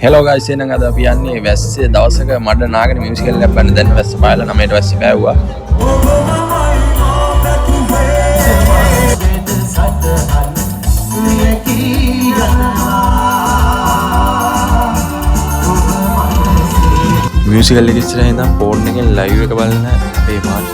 Hello guys එහෙනම් අද අපි යන්නේ වැස්සේ දවසක මඩ නාගෙන මියුසිකල් එකක් බලන්න. දැන් වැස්ස පායලා 9ට වැස්සේ පෑවුවා. මියුසිකල් එක ඉස්සරහින් ඉඳන් ෆෝන් එකෙන් ලයිව් එක බලන අපේ මාත්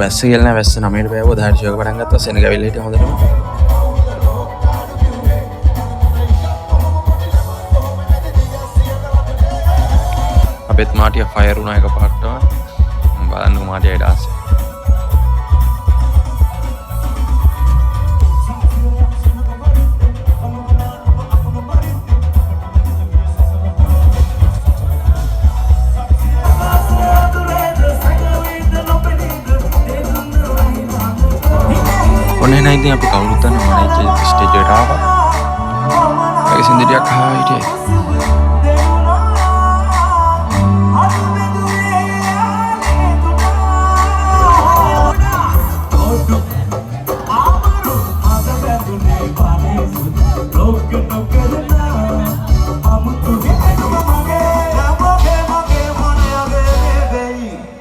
වැස්ස කියලා වැස්ස 9ට පෑවුවා. 10ට ෂෝ එක පටන් ගත්තා. සෙනග ඇවිල්ලා හිටියා හොඳටම. අපෙත් මාටිය ෆයර් වුණා එක පාටම. බලන්නකො මාටියයි ඩාන්ස් එක. ඔන්න එහෙනම් ඉතින් අපි කවුරුත් දන්න මනේ ස්ටේජ් එකට ආවා. ඒකේ සින්දිරියක් ආවා හිටියේ.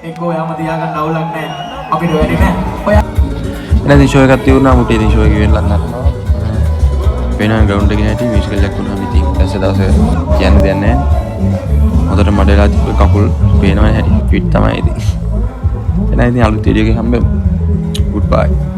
ඒකෝ යාම තියාගන්න අවුලක් නැහැ. අපිට වැඩි නැහැ. ඉතින් ෂෝ එකක් තියුණා මුටි ඉතින් ෂෝ එක ඉවෙන්නත් නැත්නම් වෙන ග්‍රවුන්ඩ් එකේ හිටි මියුසිකල් එකක් වුණාම ඉතින් දැස්ස දවසේ කියන්න දෙයක් නැහැ. හොඳට මඩේලා තිබ්බ කකුල් පේනවනේ හැටි ෆිට තමයි ඉතින්. එහෙනම් ඉතින් අලුත් වීඩියෝ එකකින් හම්බෙමු. ගුඩ් බයි.